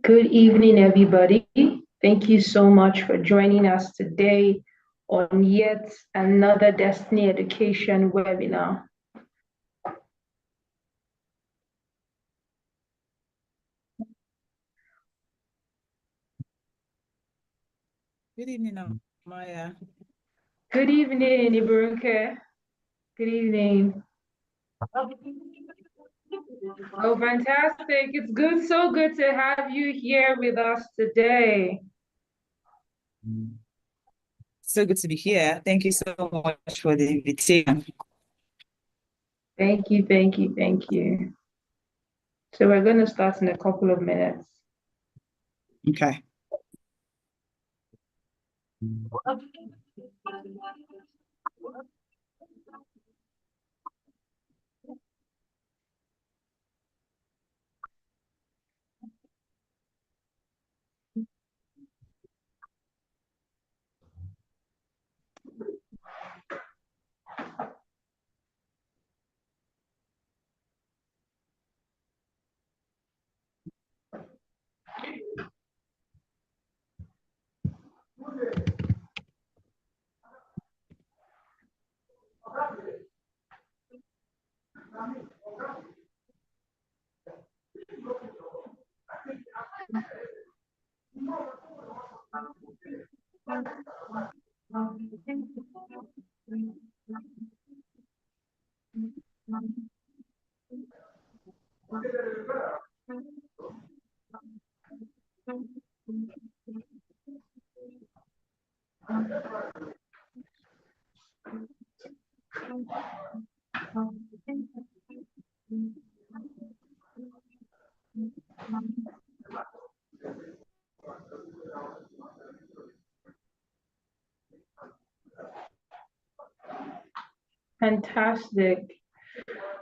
Good evening, everybody. Thank you so much for joining us today on yet another Destiny Education webinar. Good evening, Maya. Good evening, Iburunke. Good evening. Oh, fantastic. It's good, so good to have you here with us today. So good to be here. Thank you so much for the invitation. Thank you, thank you, thank you. So we're going to start in a couple of minutes. Okay. Fantastic.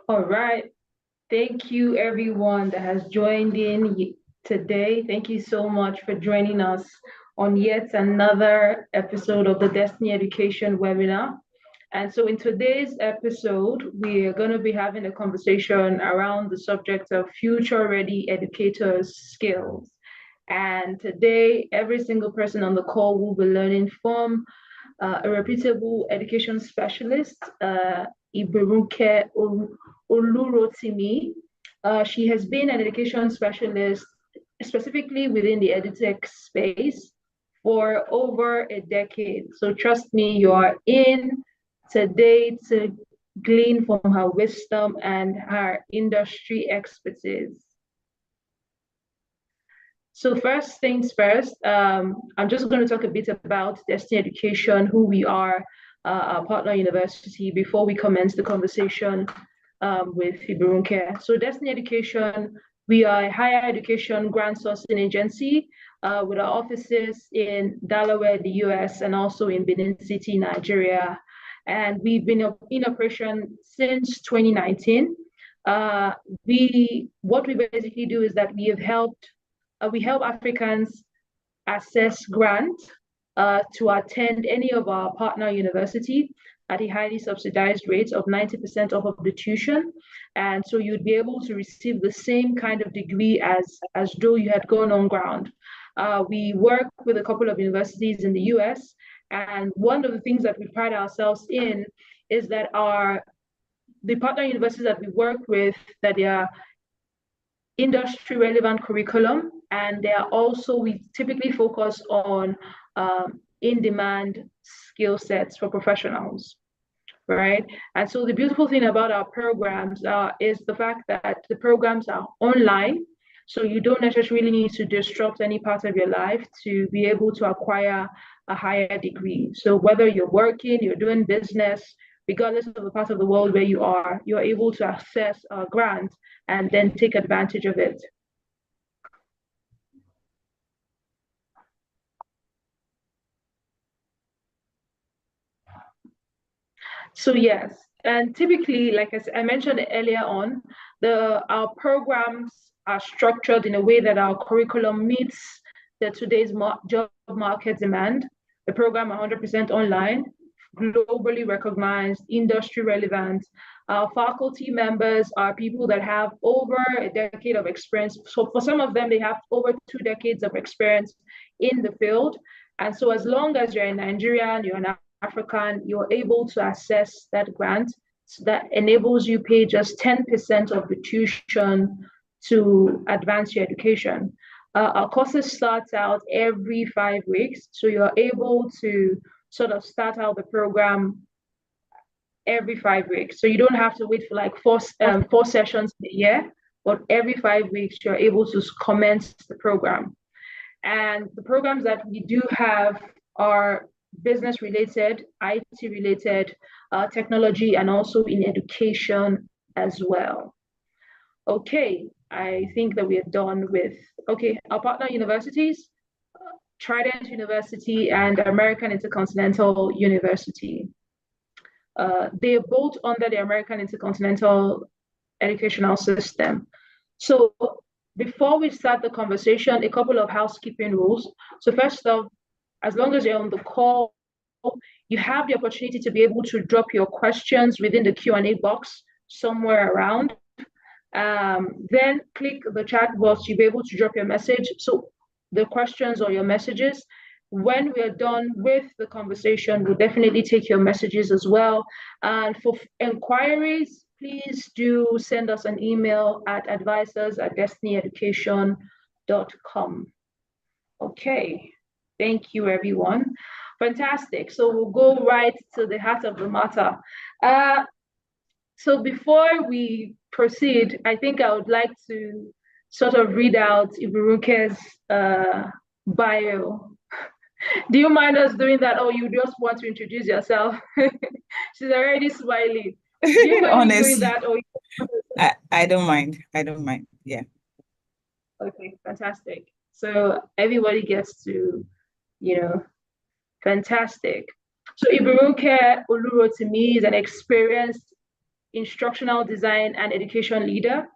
All right. Thank you, everyone that has joined in today. Thank you so much for joining us on yet another episode of the Destiny Education webinar. And so, in today's episode, we are going to be having a conversation around the subject of future ready educators' skills. And today, every single person on the call will be learning from a reputable education specialist, Iberunke Olurotimi. She has been an education specialist specifically within the edutech space for over a decade. So trust me, you are in today to glean from her wisdom and her industry expertise. So first things first, I'm just going to talk a bit about Destiny Education, who we are, our partner university, before we commence the conversation with Iburunke. So Destiny Education, we are a higher education grant sourcing agency with our offices in Delaware, the US, and also in Benin City, Nigeria. And we've been in operation since 2019. What we basically do is that we help Africans access grants to attend any of our partner university at a highly subsidized rate of 90% off of the tuition. And so you'd be able to receive the same kind of degree as though you had gone on ground. We work with a couple of universities in the US, and one of the things that we pride ourselves in is that the partner universities that we work with, that they are industry relevant curriculum, and we typically focus on in-demand skill sets for professionals, right? And so the beautiful thing about our programs is the fact that the programs are online, so you don't necessarily need to disrupt any part of your life to be able to acquire a higher degree. So whether you're working, you're doing business, regardless of the part of the world where you are, you're able to access a grant and then take advantage of it. So yes, and typically, like I mentioned earlier on, our programs are structured in a way that our curriculum meets the today's job market demand. The program 100% online, globally recognized, industry relevant. Our faculty members are people that have over a decade of experience. So for some of them, they have over 2 decades of experience in the field. And so as long as you're in Nigeria and you're an African, you're able to access that grant. So that enables you pay just 10% of the tuition to advance your education. Our courses start out every 5 weeks, so you're able to sort of start out the program every 5 weeks. So you don't have to wait for like four sessions a year, but every 5 weeks you're able to commence the program. And the programs that we do have are business related, IT related, technology, and also in education as well. Okay, I think that we are done with, okay, our partner universities, Trident University and American Intercontinental University. They are both under the American Intercontinental Educational System. So before we start the conversation, a couple of housekeeping rules. So first off, as long as you're on the call, you have the opportunity to be able to drop your questions within the Q&A box somewhere around. Then click the chat box, you'll be able to drop your message. So the questions or your messages. When we are done with the conversation, we'll definitely take your messages as well. And for inquiries, please do send us an email at advisors@destinyeducation.com. Okay, thank you, everyone. Fantastic. So we'll go right to the heart of the matter. So before we proceed, I think I would like to sort of read out Iburuke's bio. Do you mind us doing that, or you just want to introduce yourself? She's already smiling. Do you mind doing that, or I don't mind. I don't mind. Yeah. Okay, fantastic. So everybody gets to, fantastic. So Iburuke Olurotimi is an experienced instructional design and education leader.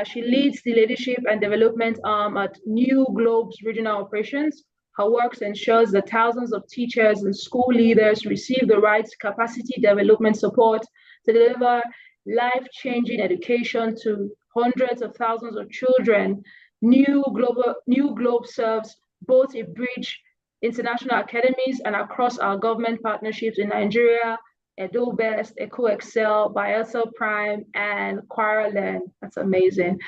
She leads the leadership and development arm at New Globe's regional operations. Her work ensures that thousands of teachers and school leaders receive the right capacity development support to deliver life-changing education to hundreds of thousands of children. New Globe serves both a bridge international academies and across our government partnerships in Nigeria, EdoBest, EcoExcel, Bielsa Prime, and QuaraLearn. That's amazing.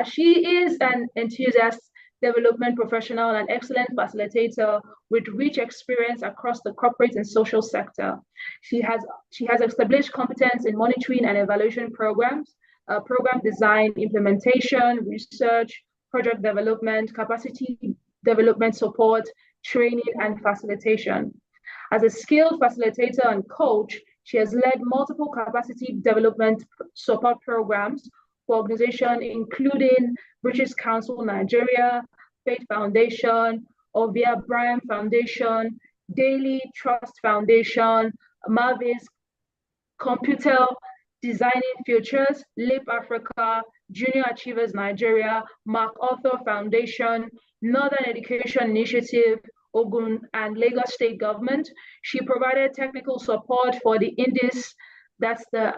She is an enthusiast development professional and excellent facilitator with rich experience across the corporate and social sector. She has established competence in monitoring and evaluation programs, program design, implementation, research, project development, capacity development support, training, and facilitation. As a skilled facilitator and coach, she has led multiple capacity development support programs for organizations including British Council Nigeria, Faith Foundation, Ovia Bryan Foundation, Daily Trust Foundation, Mavis Computel, Designing Futures, LIP Africa, Junior Achievers Nigeria, MacArthur Foundation, Northern Education Initiative, Ogun, and Lagos State Government. She provided technical support for the INDIS, that's the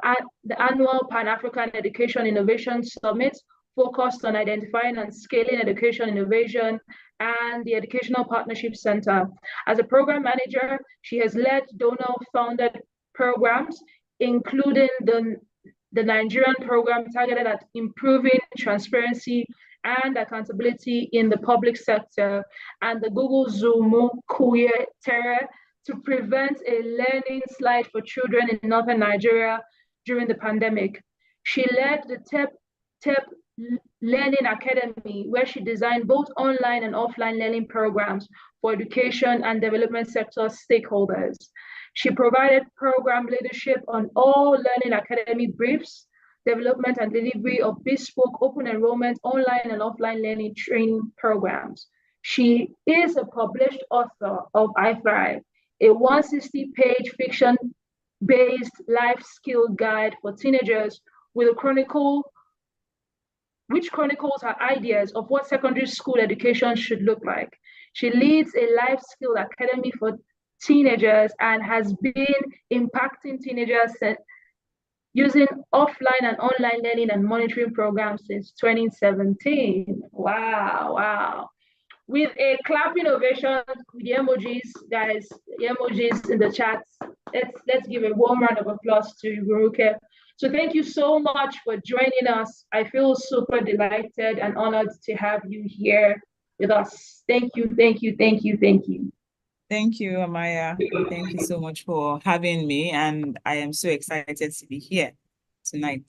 annual Pan-African Education Innovation Summit, focused on identifying and scaling education innovation, and the Educational Partnership Center. As a program manager, she has led donor-funded programs, including the Nigerian program targeted at improving transparency and accountability in the public sector, and the Google Zoom Kuye Terror to prevent a learning slide for children in northern Nigeria during the pandemic. She led the TEP Learning Academy, where she designed both online and offline learning programs for education and development sector stakeholders. She provided program leadership on all learning academy briefs, development and delivery of bespoke open enrollment online and offline learning training programs. She is a published author of I Thrive, a 160-page fiction based life skill guide for teenagers with a chronicle which chronicles her ideas of what secondary school education should look like. She leads a life skill academy for teenagers and has been impacting teenagers using offline and online learning and monitoring programs since 2017. Wow, wow. With a clapping ovation with the emojis, guys, the emojis in the chat. Let's give a warm round of applause to Guruke. So thank you so much for joining us. I feel super delighted and honored to have you here with us. Thank you, thank you, thank you, thank you. Thank you, Amaya. Thank you so much for having me, and I am so excited to be here tonight.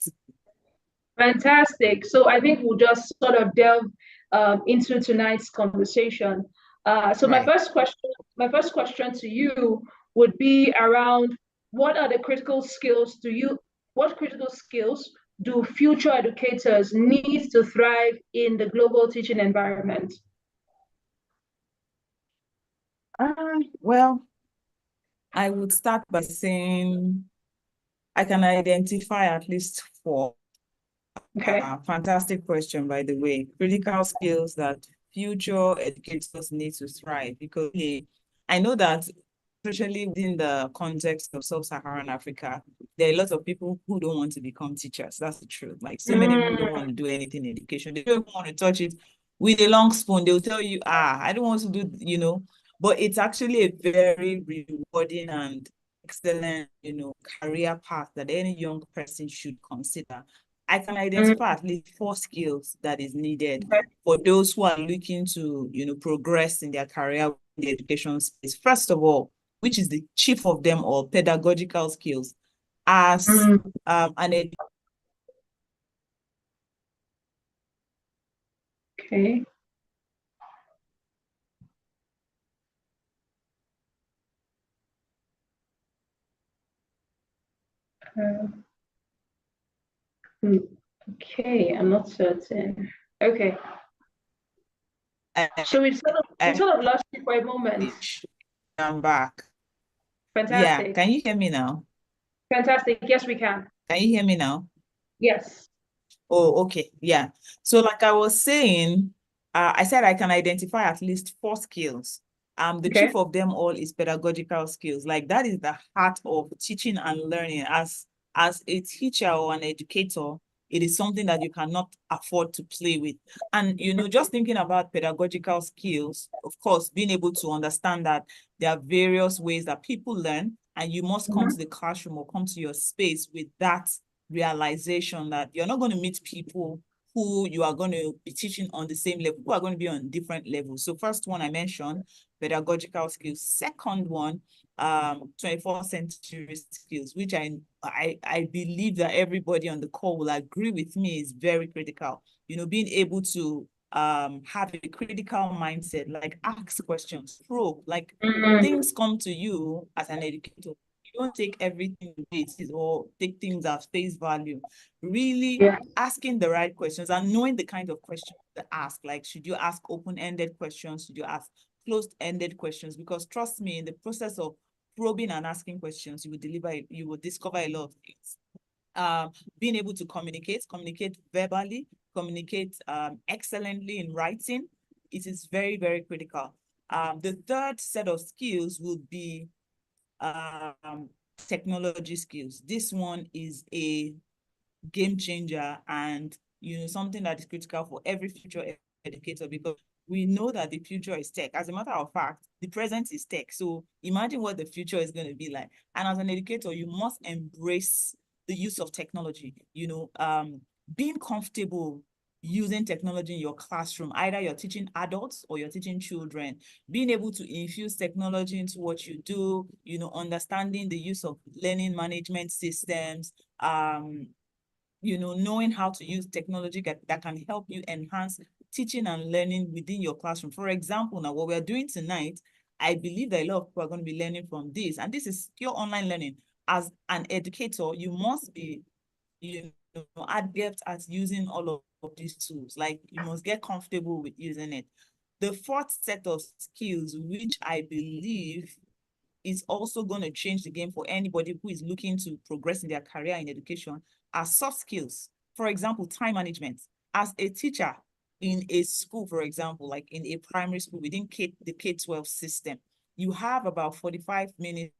Fantastic. So I think we'll just sort of delve into tonight's conversation. So Right. my first question to you would be around what critical skills do future educators need to thrive in the global teaching environment? Well, I would start by saying I can identify at least four. Okay. Fantastic question, by the way. Critical skills that future educators need to thrive, because I know that, especially within the context of sub-Saharan Africa, there are a lot of people who don't want to become teachers. That's the truth. Like, so many people don't want to do anything in education. They don't want to touch it with a long spoon. They'll tell you, I don't want to do, but it's actually a very rewarding and excellent, career path that any young person should consider. I can identify at least four skills that is needed for those who are looking to, progress in their career in the education space. First of all, which is the chief of them all, pedagogical skills. As an Okay. Okay, I'm not certain. Okay. So we sort of lost you for a moment. I'm back. Yeah, Fantastic. can you hear me now? Fantastic. Yes, we can. Can you hear me now? Yes. Oh, okay. Yeah. So like I was saying, I said I can identify at least four skills. The Okay. chief of them all is pedagogical skills. Like that is the heart of teaching and learning. As a teacher or an educator, it is something that you cannot afford to play with. And, just thinking about pedagogical skills, of course, being able to understand that there are various ways that people learn, and you must come to the classroom or come to your space with that realization that you're not going to meet people who you are going to be teaching on the same level, who are going to be on different levels. So first one I mentioned, pedagogical skills. Second one, 21st century skills, which I believe that everybody on the call will agree with me is very critical. Being able to have a critical mindset, like ask questions, probe, like things come to you as an educator. You don't take everything or take things at face value. Really asking the right questions and knowing the kind of questions to ask. Like, should you ask open-ended questions? Should you ask closed-ended questions? Because trust me, in the process of probing and asking questions, you will discover a lot of things. Being able to communicate verbally, communicate excellently in writing, it is very, very critical. The third set of skills would be technology skills. This one is a game changer and something that is critical for every future educator, because we know that the future is tech. As a matter of fact, the present is tech. So imagine what the future is going to be like. And as an educator, you must embrace the use of technology, being comfortable using technology in your classroom. Either you're teaching adults or you're teaching children, being able to infuse technology into what you do, understanding the use of learning management systems, knowing how to use technology that can help you enhance teaching and learning within your classroom. For example, now what we're doing tonight, I believe that a lot of people are going to be learning from this, and this is pure online learning. As an educator, you must be, adept at using all of these tools. Like, you must get comfortable with using it. The fourth set of skills, which I believe is also going to change the game for anybody who is looking to progress in their career in education are soft skills. For example, time management. As a teacher in a school, for example, like in a primary school within the K-12 system, you have about 45 minutes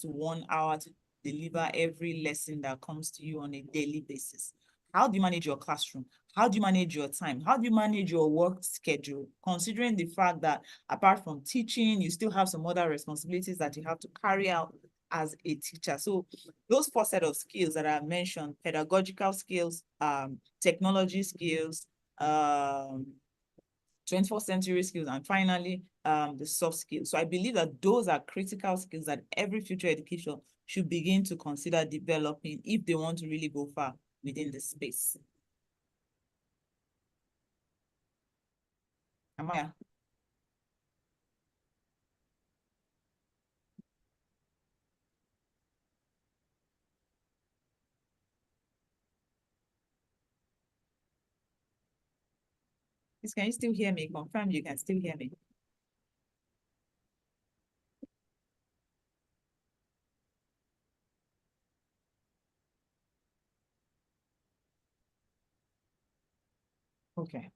to 1 hour to deliver every lesson that comes to you on a daily basis. How do you manage your classroom? How do you manage your time? How do you manage your work schedule? Considering the fact that apart from teaching, you still have some other responsibilities that you have to carry out as a teacher. So those 4 set of skills that I mentioned, pedagogical skills, technology skills, 21st century skills, and finally, the soft skills. So I believe that those are critical skills that every future education should begin to consider developing if they want to really go far within the space. Amaya? Please, can you still hear me? Confirm you can still hear me. Okay.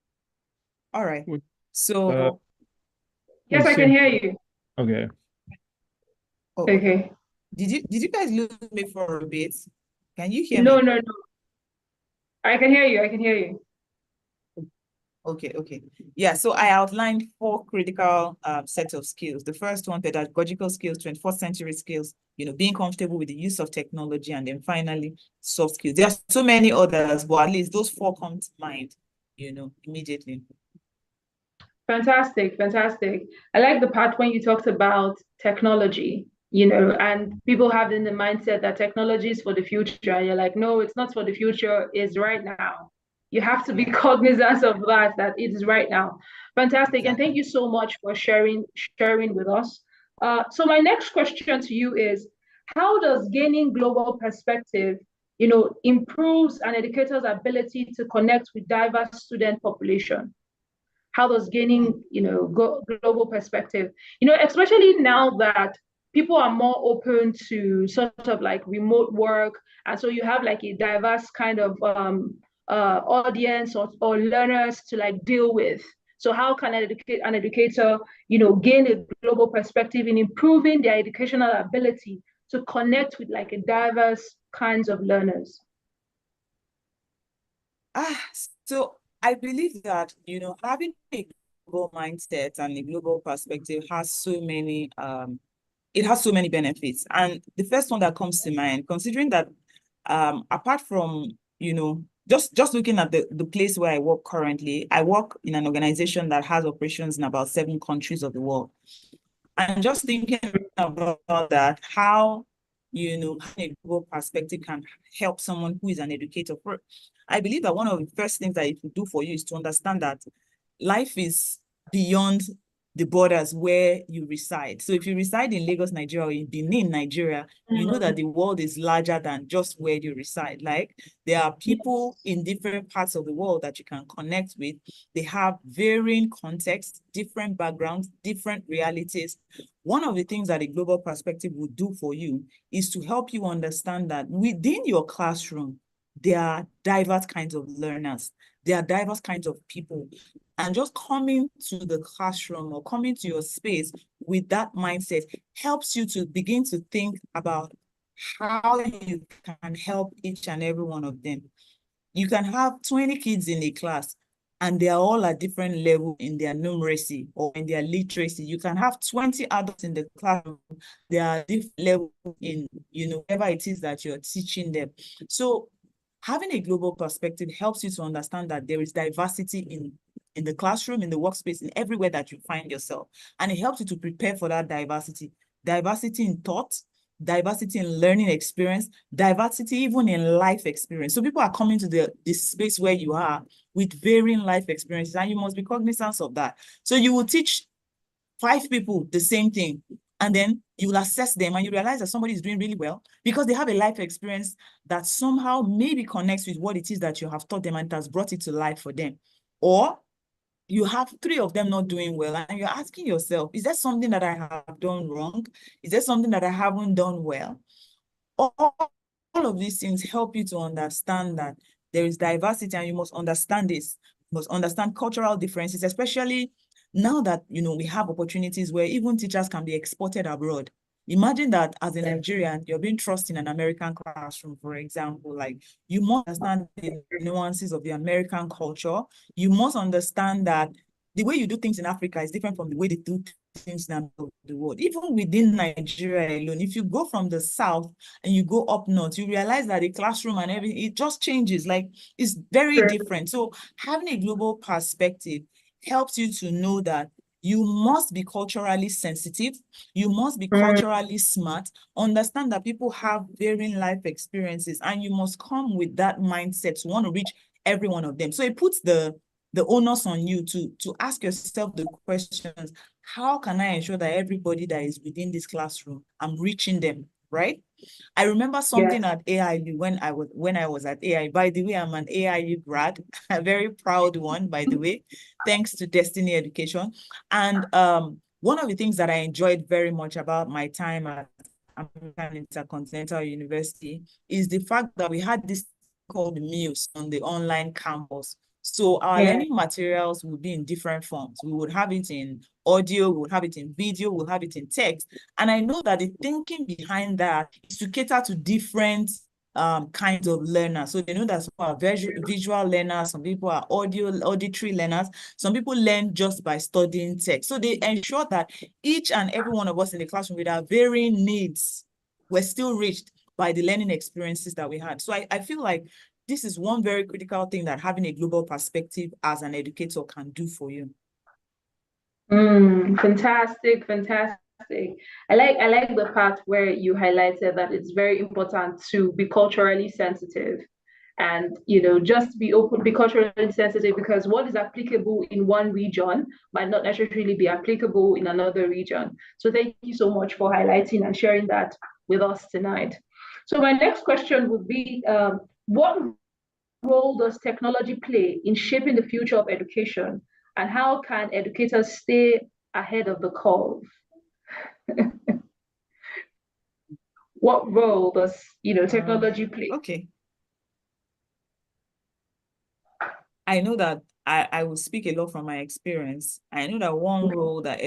All right. So yes, I can hear you. Okay. oh, Okay. Did you guys lose me for a bit? Can you hear No, me? no, no. I can hear you. I can hear you. Okay. Yeah, so I outlined 4 critical sets of skills. The first one, pedagogical skills, 21st century skills, being comfortable with the use of technology, and then finally, soft skills. There are so many others, but at least those 4 come to mind, immediately. Fantastic, fantastic. I like the part when you talked about technology, and people having the mindset that technology is for the future. And you're like, no, it's not for the future, it's right now. You have to be cognizant of that it is right now. Fantastic. Exactly. And thank you so much for sharing with us. So my next question to you is, how does gaining global perspective, improves an educator's ability to connect with diverse student population? How does gaining global perspective, especially now that people are more open to sort of like remote work, and so you have like a diverse kind of audience or learners to like deal with. So how can an educator gain a global perspective in improving their educational ability to connect with like a diverse kinds of learners? So I believe that, having a global mindset and a global perspective has so many, it has so many benefits. And the first one that comes to mind, considering that, apart from, just looking at the place where I work currently, I work in an organization that has operations in about 7 countries of the world. And just thinking about that, how, having a global perspective can help someone who is an educator. I believe that one of the first things that it will do for you is to understand that life is beyond the borders where you reside. So if you reside in Lagos, Nigeria, or in Benin, Nigeria, you know that the world is larger than just where you reside. Like, there are people in different parts of the world that you can connect with. They have varying contexts, different backgrounds, different realities. One of the things that a global perspective will do for you is to help you understand that within your classroom, there are diverse kinds of learners. There are diverse kinds of people. And just coming to the classroom or coming to your space with that mindset helps you to begin to think about how you can help each and every one of them. You can have 20 kids in a class, and they are all at different levels in their numeracy or in their literacy. You can have 20 adults in the classroom. They are different levels in, whatever it is that you're teaching them. So having a global perspective helps you to understand that there is diversity in the classroom, in the workspace, in everywhere that you find yourself. And it helps you to prepare for that diversity. Diversity in thought, diversity in learning experience, diversity even in life experience. So people are coming to this space where you are with varying life experiences, and you must be cognizant of that. So you will teach 5 people the same thing, and then you will assess them and you realize that somebody is doing really well because they have a life experience that somehow maybe connects with what it is that you have taught them and it has brought it to life for them. Or you have three of them not doing well, and you're asking yourself, is there something that I have done wrong? Is there something that I haven't done well? All of these things help you to understand that there is diversity, and you must understand this. You must understand cultural differences, especially now that we have opportunities where even teachers can be exported abroad. Imagine that as a Nigerian, you're being thrust in an American classroom, for example. Like, you must understand the nuances of the American culture. You must understand that the way you do things in Africa is different from the way they do things in the world. Even within Nigeria alone, if you go from the south and you go up north, you realize that the classroom and everything, it just changes. Like, it's very different. So having a global perspective helps you to know that you must be culturally sensitive, you must be culturally smart, understand that people have varying life experiences, and you must come with that mindset to want to reach every one of them. So it puts the onus on you to ask yourself the questions: how can I ensure that everybody that is within this classroom, I'm reaching them, right? I remember something at AIU when I was at AIU. By the way, I'm an AIU grad, a very proud one, by the way, thanks to Destiny Education. And one of the things that I enjoyed very much about my time at American Intercontinental University is the fact that we had this called Muse on the online campus. So our learning materials would be in different forms. We would have it in audio, we would have it in video, we'll have it in text. And I know that the thinking behind that is to cater to different kinds of learners. So they know that some are visual learners, some people are auditory learners, some people learn just by studying text. So they ensure that each and every one of us in the classroom with our varying needs were still reached by the learning experiences that we had. So I feel like this is one very critical thing that having a global perspective as an educator can do for you. Fantastic, fantastic. I like the part where you highlighted that it's very important to be culturally sensitive, and just be open, be culturally sensitive, because what is applicable in one region might not necessarily be applicable in another region. So thank you so much for highlighting and sharing that with us tonight. So my next question would be, what role does technology play in shaping the future of education, and how can educators stay ahead of the curve? What role does technology play? Okay. I know that I will speak a lot from my experience. I know that one role that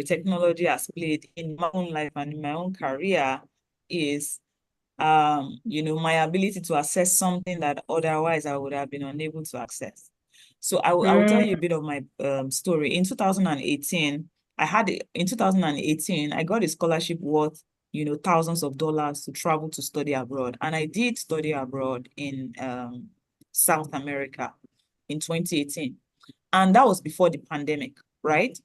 technology has played in my own life and in my own career is my ability to access something that otherwise I would have been unable to access. So I will tell you a bit of my story. In 2018, I got a scholarship worth thousands of dollars to travel to study abroad. And I did study abroad in South America in 2018. And that was before the pandemic, right?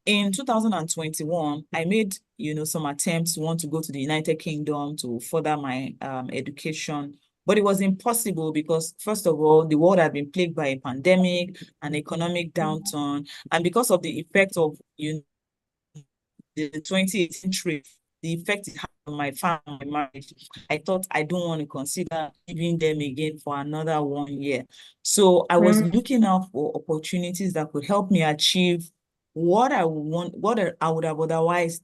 In 2021, I made, some attempts to want to go to the United Kingdom to further my education, but it was impossible because, first of all, the world had been plagued by a pandemic, an economic downturn, and because of the effect of, the 2018 trip, the effect it had on my family, my marriage, I thought I don't want to consider leaving them again for another 1 year. So I was looking out for opportunities that could help me achieve what I want, what I would have otherwise,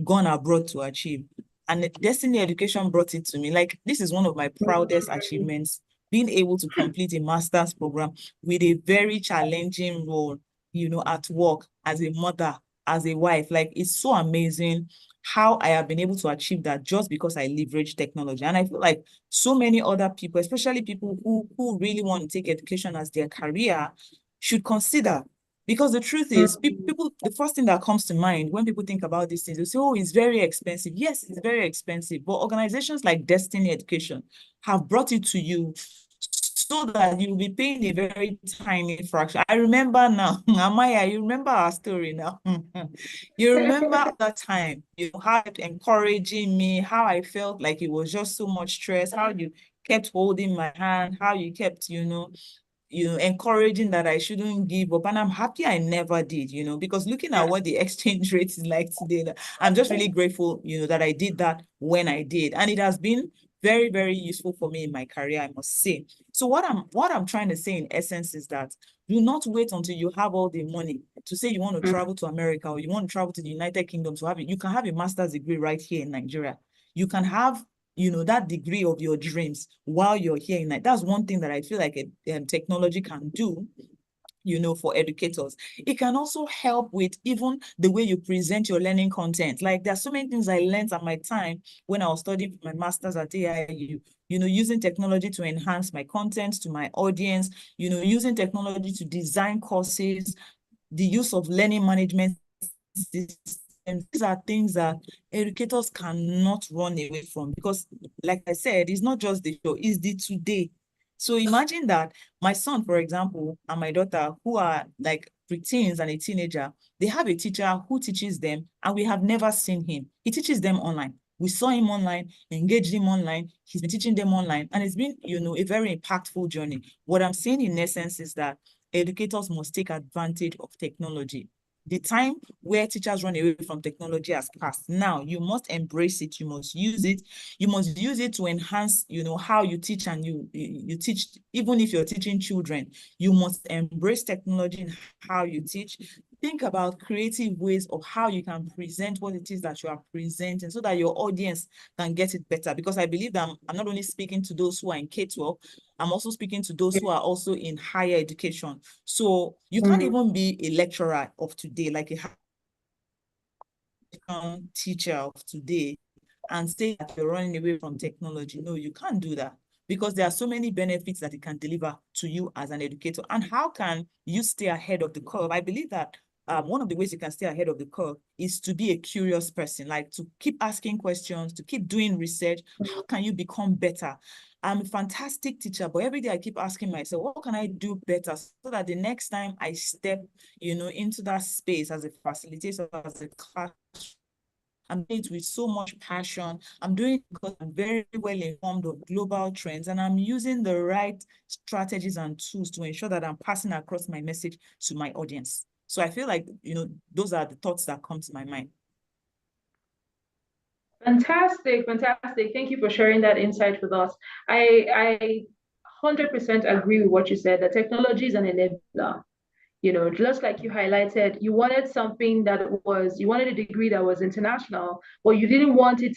gone abroad to achieve. And Destiny Education brought it to me. Like, this is one of my proudest achievements, being able to complete a master's program with a very challenging role, at work, as a mother, as a wife. Like, it's so amazing how I have been able to achieve that just because I leverage technology. And I feel like so many other people, especially people who really want to take education as their career, should consider. Because the truth is, people, the first thing that comes to mind when people think about these things, they say, oh, it's very expensive. Yes, it's very expensive. But organizations like Destiny Education have brought it to you so that you'll be paying a very tiny fraction. I remember now, Amaya, you remember our story now. You remember that time, how it encouraging me, how I felt like it was just so much stress, how you kept holding my hand, how you kept, encouraging that I shouldn't give up. And I'm happy I never did, because looking at what the exchange rate is like today, I'm just really grateful, that I did that when I did. And it has been very, very useful for me in my career, I must say. So what I'm trying to say in essence is that do not wait until you have all the money to say you want to travel to America or you want to travel to the United Kingdom to have it. You can have a master's degree right here in Nigeria. You can have, that degree of your dreams while you're here in Nigeria. That's one thing that I feel like technology can do, for educators. It can also help with even the way you present your learning content. Like there's so many things I learned at my time when I was studying for my master's at AIU, using technology to enhance my content to my audience, using technology to design courses, the use of learning management systems. These are things that educators cannot run away from because, like I said, it's not just the show, it's the today. So imagine that my son, for example, and my daughter, who are like preteens and a teenager, they have a teacher who teaches them, and we have never seen him. He teaches them online. We saw him online, engaged him online. He's been teaching them online, and it's been, a very impactful journey. What I'm saying in essence is that educators must take advantage of technology. The time where teachers run away from technology has passed. Now you must embrace it. You must use it. You must use it to enhance, how you teach, and you teach. Even if you're teaching children, you must embrace technology in how you teach. Think about creative ways of how you can present what it is that you are presenting so that your audience can get it better. Because I believe that I'm not only speaking to those who are in K-12, I'm also speaking to those who are also in higher education. So you can't even be a lecturer of today, like a teacher of today, and say that you're running away from technology. No, you can't do that because there are so many benefits that it can deliver to you as an educator. And how can you stay ahead of the curve? I believe that one of the ways you can stay ahead of the curve is to be a curious person, like to keep asking questions, to keep doing research. How can you become better? I'm a fantastic teacher, but every day I keep asking myself, what can I do better so that the next time I step, into that space as a facilitator, as a class, I'm doing it with so much passion. I'm doing it because I'm very well informed of global trends, and I'm using the right strategies and tools to ensure that I'm passing across my message to my audience. So I feel like, those are the thoughts that come to my mind. Fantastic, fantastic. Thank you for sharing that insight with us. I 100% agree with what you said. That technology is an enabler. Just like you highlighted, you wanted a degree that was international, but you didn't want to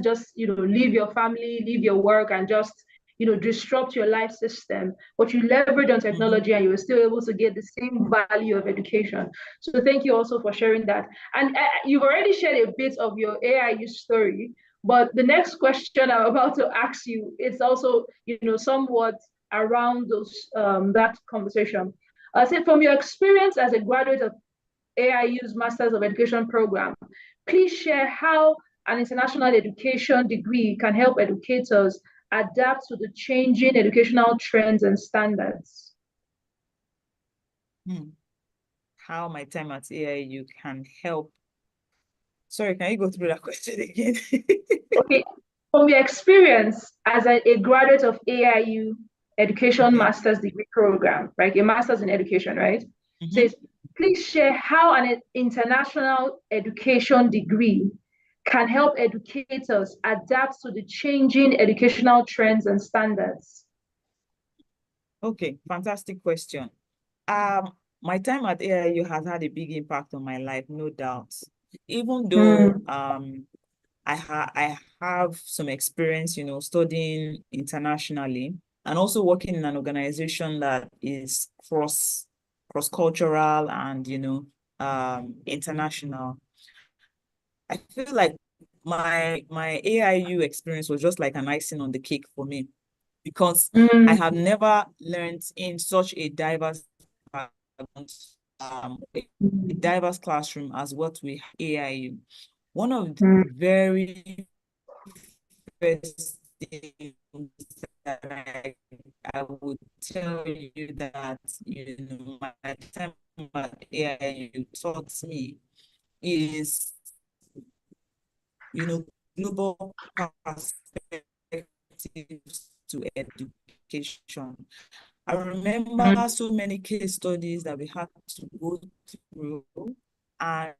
just, leave your family, leave your work, and just, disrupt your life system. But you leverage on technology and you were still able to get the same value of education. So thank you also for sharing that. And you've already shared a bit of your AIU story, but the next question I'm about to ask you, it's also, somewhat around that conversation. So from your experience as a graduate of AIU's Masters of Education program, please share how an international education degree can help educators adapt to the changing educational trends and standards. How my time at AIU can help. Sorry, can you go through that question again? Okay, from your experience as a graduate of AIU Education Master's Degree Program, right? Your Master's in Education, right? Says, please share how an international education degree can help educators adapt to the changing educational trends and standards. Okay, fantastic question. My time at AIU has had a big impact on my life, no doubt. Even though I have some experience, studying internationally and also working in an organization that is cross-cultural and, international. I feel like my AIU experience was just like an icing on the cake for me because I have never learned in such a diverse classroom as what we AIU. One of the very first things that I would tell you that, my time at AIU taught me is, global perspectives to education. I remember so many case studies that we had to go through, and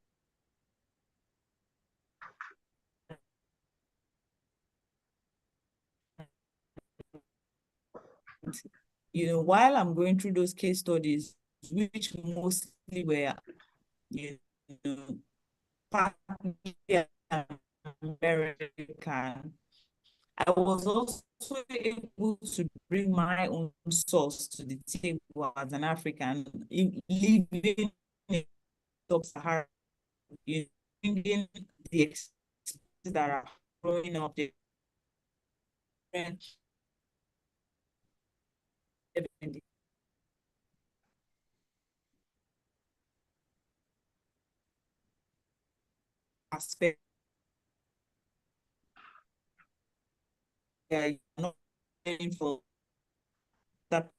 while I'm going through those case studies, which mostly were, you know, partly American, I was also able to bring my own source to the table as an African, living in sub-Saharan, bringing the experiences that are growing up, the aspect that you're not for that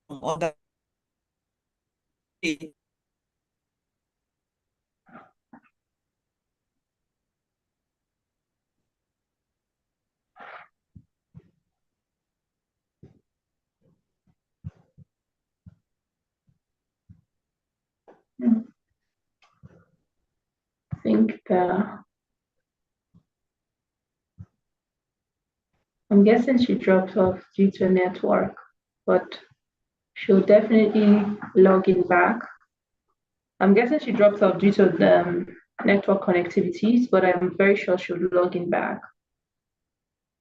from other states. I think I'm guessing she dropped off due to network, but she'll definitely log in back. I'm guessing she dropped off due to the network connectivities, but I'm very sure she'll log in back.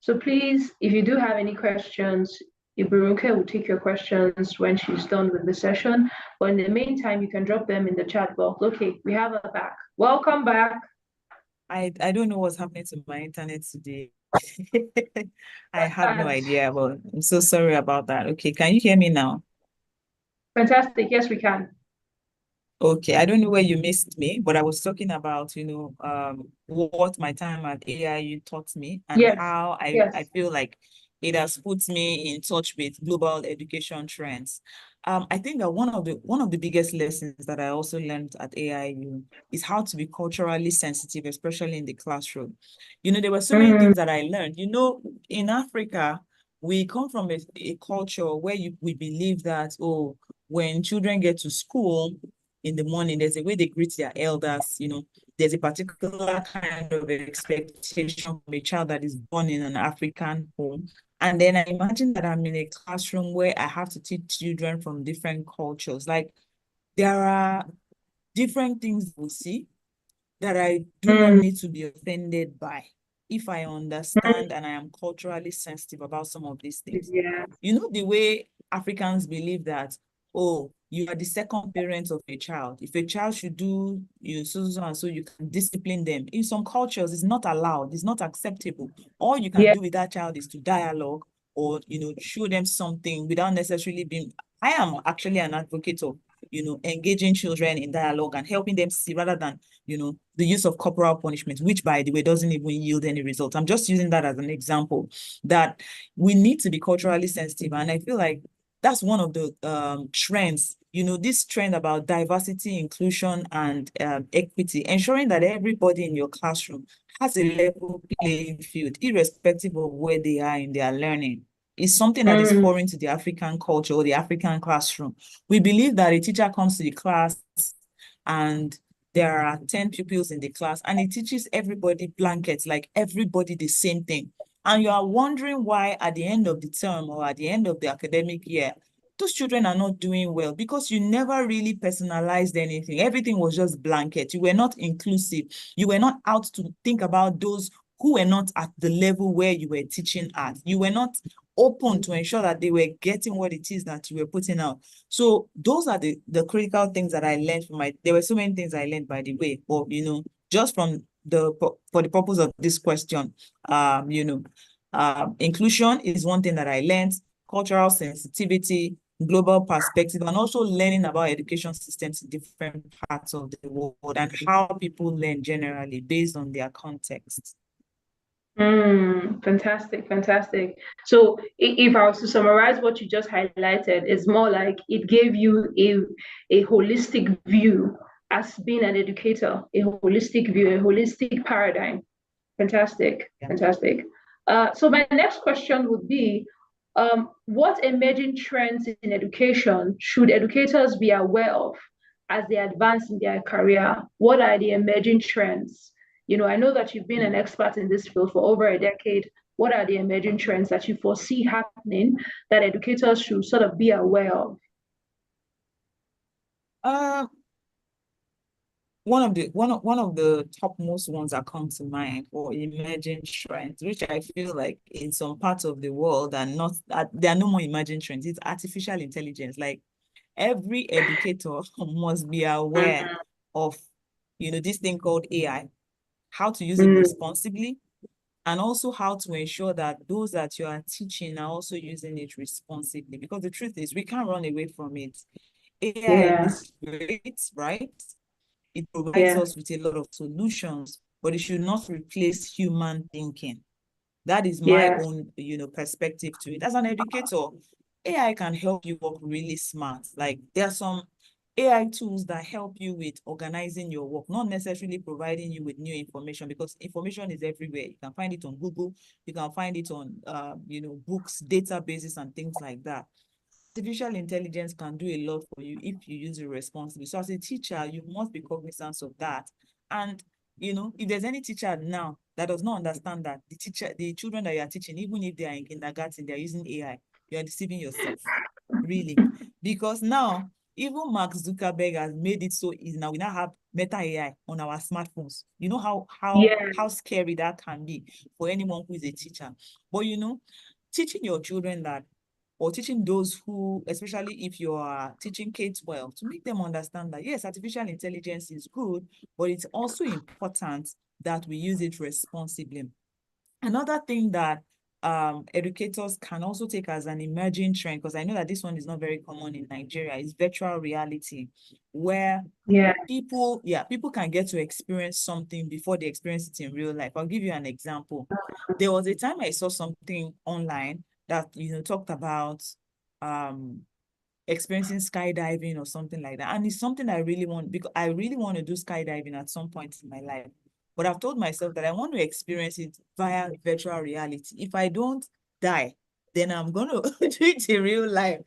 So please, if you do have any questions, Iburuke will take your questions when she's done with the session. But in the meantime, you can drop them in the chat box. Okay, we have her back. Welcome back. I don't know what's happening to my internet today. I have no idea, but I'm so sorry about that. Okay, can you hear me now? Fantastic. Yes, we can. Okay, I don't know where you missed me, but I was talking about, what my time at AIU taught me and Yes. how Yes. I feel like it has put me in touch with global education trends. I think that one of the biggest lessons that I also learned at AIU is how to be culturally sensitive, especially in the classroom. There were so many things that I learned. In Africa, we come from a culture where we believe that, oh, when children get to school in the morning, there's a way they greet their elders, there's a particular kind of expectation from a child that is born in an African home. And then I imagine that I'm in a classroom where I have to teach children from different cultures. Like, there are different things we see that I do not need to be offended by if I understand and I am culturally sensitive about some of these things. Yeah. The way Africans believe that, oh, you are the second parent of a child. If a child should do so and so, you can discipline them. In some cultures, it's not allowed, it's not acceptable. All you can Yeah. do with that child is to dialogue or, show them something without necessarily being. I am actually an advocate of, engaging children in dialogue and helping them see rather than, the use of corporal punishment, which, by the way, doesn't even yield any results. I'm just using that as an example that we need to be culturally sensitive. And I feel like that's one of the trends, this trend about diversity, inclusion, and equity, ensuring that everybody in your classroom has a level playing field, irrespective of where they are in their learning. Is something that is foreign to the African culture or the African classroom. We believe that a teacher comes to the class and there are 10 pupils in the class and it teaches everybody blankets, like everybody the same thing. And you are wondering why at the end of the term or at the end of the academic year, those children are not doing well because you never really personalized anything. Everything was just blanket. You were not inclusive. You were not out to think about those who were not at the level where you were teaching at. You were not open to ensure that they were getting what it is that you were putting out. So those are the critical things that I learned there were so many things I learned, by the way, but just for the purpose of this question, inclusion is one thing that I learned, cultural sensitivity, global perspective, and also learning about education systems in different parts of the world and how people learn generally based on their context. Fantastic, fantastic. So if I was to summarize what you just highlighted, it's more like it gave you a holistic view as being an educator, a holistic view, a holistic paradigm. Fantastic, Yeah. fantastic. So my next question would be, what emerging trends in education should educators be aware of as they advance in their career? What are the emerging trends? I know that you've been an expert in this field for over a decade. what are the emerging trends that you foresee happening that educators should sort of be aware of? Uh, one of the topmost ones that come to mind for emerging trends, which I feel like in some parts of the world are not, there are no more emerging trends. It's artificial intelligence. Like every educator must be aware Mm, of, this thing called AI, how to use it mm, responsibly, and also how to ensure that those that you are teaching are also using it responsibly. Because the truth is, we can't run away from it. AI yeah, is great, right? It provides yeah, us with a lot of solutions, but it should not replace human thinking. That is my yeah, own, perspective to it. As an educator, AI can help you work really smart. Like there are some AI tools that help you with organizing your work, not necessarily providing you with new information, because information is everywhere. You can find it on Google, you can find it on, books, databases, and things like that. Artificial intelligence can do a lot for you if you use it responsibly. So as a teacher, you must be cognizant of that. And if there's any teacher now that does not understand that the children that you are teaching, even if they are in kindergarten, they're using AI, you are deceiving yourself. Really. Because now, even Mark Zuckerberg has made it so easy. Now we now have Meta AI on our smartphones. You know yeah, how scary that can be for anyone who is a teacher. But teaching your children that, or teaching those who, especially if you are teaching K-12, to make them understand that yes, artificial intelligence is good, but it's also important that we use it responsibly. Another thing that educators can also take as an emerging trend, because I know that this one is not very common in Nigeria, is virtual reality, where yeah, people can get to experience something before they experience it in real life. I'll give you an example. There was a time I saw something online that, talked about um experiencing skydiving or something like that. And it's something I really want, because I really want to do skydiving at some point in my life. But I've told myself that I want to experience it via virtual reality. If I don't die, then I'm going to do it in real life.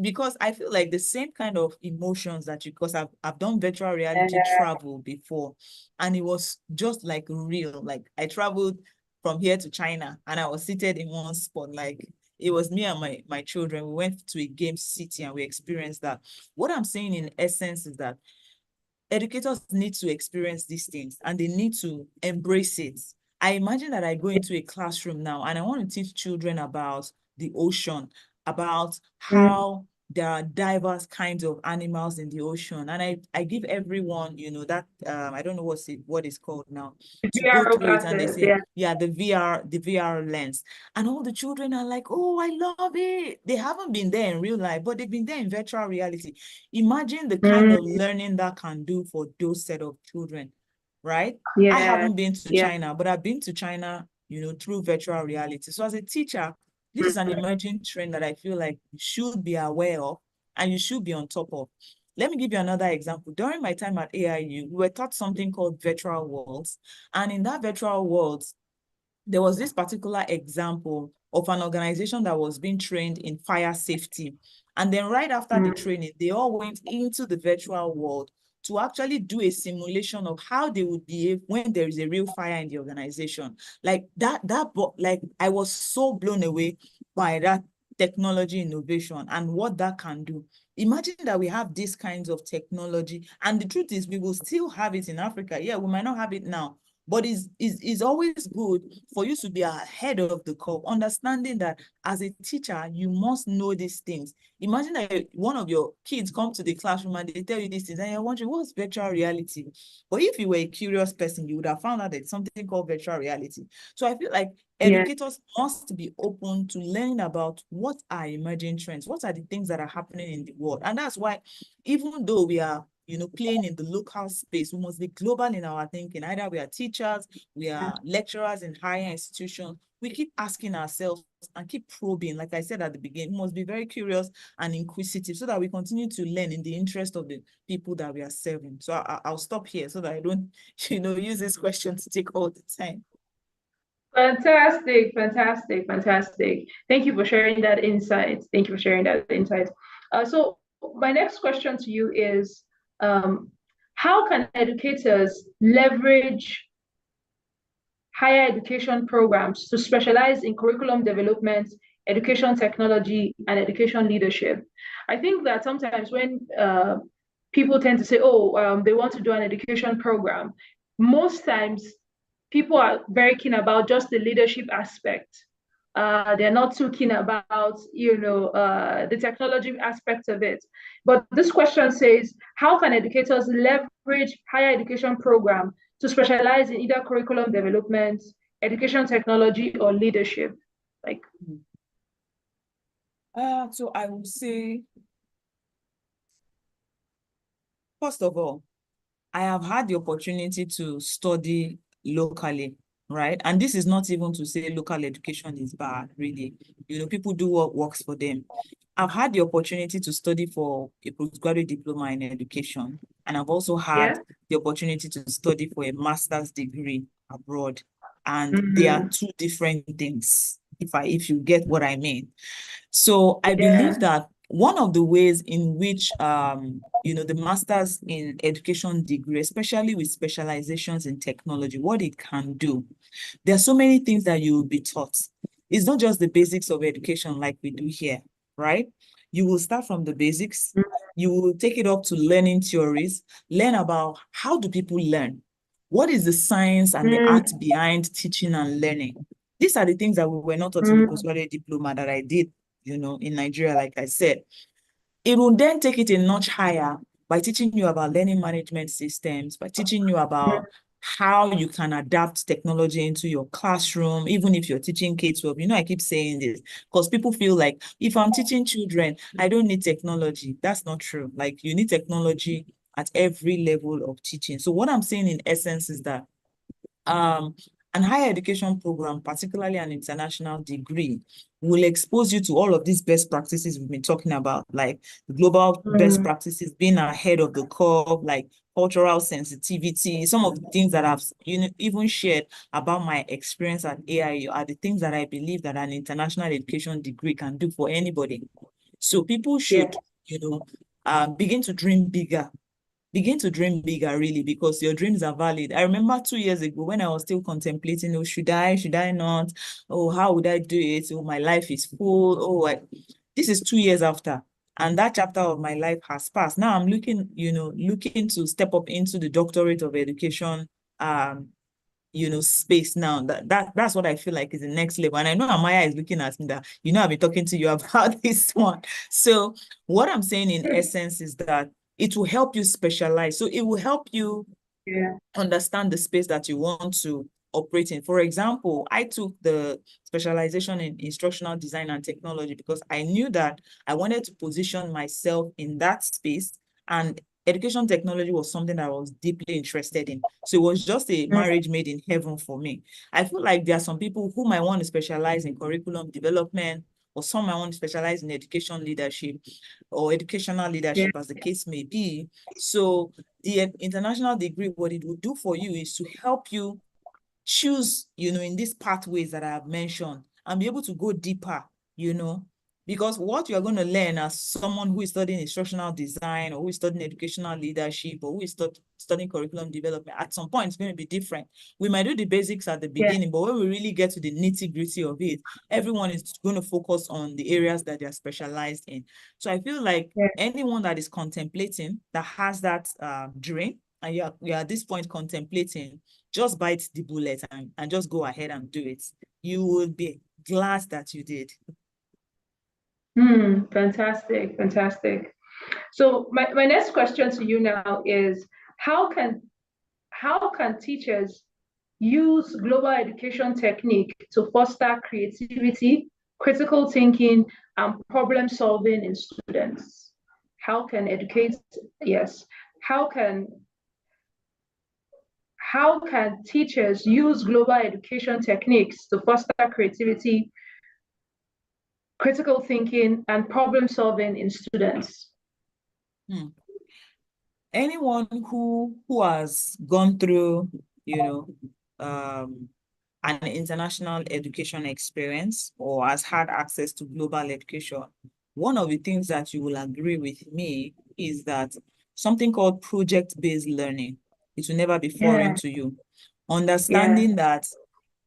Because I feel like the same kind of emotions that because I've done virtual reality travel before, and it was just like real. Like I traveled from here to China and I was seated in one spot. Like it was me and my children. We went to a game city and we experienced that. What I'm saying in essence is that educators need to experience these things and they need to embrace it. I imagine that I go into a classroom now and I want to teach children about the ocean, about mm, how there are diverse kinds of animals in the ocean. And I give everyone, that I don't know what it's called now, to go VR through it and they glasses, say, yeah, yeah, the VR lens. And all the children are like, oh, I love it. They haven't been there in real life, but they've been there in virtual reality. Imagine the kind of mm, learning that can do for those set of children, right? I yeah, haven't been to yeah, China, but I've been to China, through virtual reality. So as a teacher, this is an mm, emerging trend that I feel like you should be aware of and you should be on top of. Let me give you another example. During my time at AIU, we were taught something called virtual worlds. And in that virtual worlds, there was this particular example of an organization that was being trained in fire safety. And then right after the mm, training, they all went into the virtual world to actually do a simulation of how they would behave when there is a real fire in the organization. Like like I was so blown away by that technology innovation and what that can do. Imagine that we have these kinds of technology, and the truth is we will still have it in Africa. Yeah, we might not have it now, but it's always good for you to be ahead of the curve, understanding that as a teacher, you must know these things. Imagine that one of your kids come to the classroom and they tell you these things, and you're wondering, what's virtual reality? But if you were a curious person, you would have found out that it's something called virtual reality. So I feel like yeah, educators must be open to learning about what are emerging trends, what are the things that are happening in the world. And that's why, even though we are playing in the local space, we must be global in our thinking. Either we are teachers, we are lecturers in higher institutions. We keep asking ourselves and keep probing. Like I said at the beginning, we must be very curious and inquisitive so that we continue to learn in the interest of the people that we are serving. So I'll stop here so that I don't, use this question to take all the time. fantastic, fantastic, fantastic. Thank you for sharing that insight. Thank you for sharing that insight. So my next question to you is, how can educators leverage higher education programs to specialize in curriculum development, education technology, and education leadership. I think that sometimes when people tend to say, oh, they want to do an education program, most times people are very keen about just the leadership aspect. They're not too keen about, the technology aspect of it. But this question says, how can educators leverage higher education program to specialize in either curriculum development, education technology, or leadership? Like, So I would say, first of all, I have had the opportunity to study locally, right? And this is not even to say local education is bad, really. People do what works for them. I've had the opportunity to study for a postgraduate diploma in education, and I've also had yeah. the opportunity to study for a master's degree abroad. And they are Mm-hmm. two different things, if you get what I mean. So I Yeah. believe that one of the ways in which the masters in education degree, especially with specializations in technology, what it can do, there are so many things that you will be taught. It's not just the basics of education like we do here, right? You will start from the basics. You will take it up to learning theories, learn about how do people learn? What is the science and the art Mm-hmm. behind teaching and learning? These are the things that we were not taught in the postgraduate diploma that I did, in Nigeria, like I said. It will then take it a notch higher by teaching you about learning management systems, by teaching you about how you can adapt technology into your classroom, even if you're teaching K-12. I keep saying this because people feel like if I'm teaching children, I don't need technology. That's not true. Like, you need technology at every level of teaching. So what I'm saying in essence is that um, an higher education program, particularly an international degree, will expose you to all of these best practices we've been talking about, like global best practices, being ahead of the curve, like cultural sensitivity. Some of the things that I've even shared about my experience at AIU are the things that I believe that an international education degree can do for anybody. So people Yeah. should, begin to dream bigger. Begin to dream bigger, really, because your dreams are valid. I remember 2 years ago when I was still contemplating, oh, should I not? Oh, how would I do it? Oh, my life is full. Oh, this is 2 years after. And that chapter of my life has passed. Now I'm looking to step up into the doctorate of education, space now. That's what I feel like is the next level. And I know Amaya is looking at me that, I've been talking to you about this one. So what I'm saying in essence is that it will help you specialize. So it will help you Yeah. understand the space that you want to operate in. For example, I took the specialization in instructional design and technology because I knew that I wanted to position myself in that space, and education technology was something that I was deeply interested in. So it was just a marriage made in heaven for me. I feel like there are some people who might want to specialize in curriculum development, or some might want to specialize in education leadership or educational Yeah. leadership, as the case may be. So the international degree, what it will do for you is to help you choose, in these pathways that I have mentioned, and be able to go deeper, because what you're going to learn as someone who is studying instructional design, or who is studying educational leadership, or who is studying curriculum development, at some point it's going to be different. We might do the basics at the Yeah. beginning, but when we really get to the nitty-gritty of it, everyone is going to focus on the areas that they're specialized in. So I feel like Yeah. anyone that is contemplating, that has that dream, and you're at this point contemplating, just bite the bullet and just go ahead and do it. You will be glad that you did. Fantastic, fantastic. So my next question to you now is how can how can teachers use global education technique to foster creativity, critical thinking, and problem solving in students? How can educate, yes, how can how can teachers use global education techniques to foster creativity, critical thinking, and problem solving in students? Hmm. Anyone who has gone through, an international education experience, or has had access to global education, one of the things that you will agree with me is that something called project-based learning, it will never be foreign Yeah, to you. yeah, Understanding that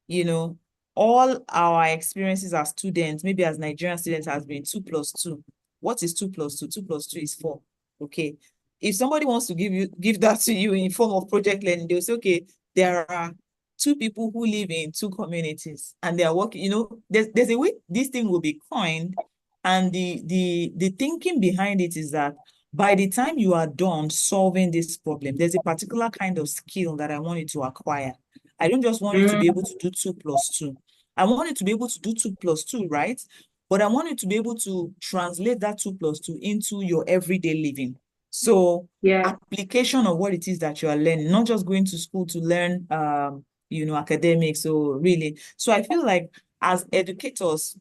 you know, all our experiences as students, maybe as Nigerian students, has been 2+2. What is 2+2? 2+2 is 4. Okay. If somebody wants to give that to you in form of project learning, they'll say, okay, there are two people who live in two communities and they are working, there's a way this thing will be coined. And the thinking behind it is that by the time you are done solving this problem, there's a particular kind of skill that I want you to acquire. I don't just want you to be able to do 2+2. I want you to be able to do 2+2, right? But I want you to be able to translate that 2+2 into your everyday living. So Yeah. application of what it is that you are learning, not just going to school to learn, academics or really. So I feel like as educators,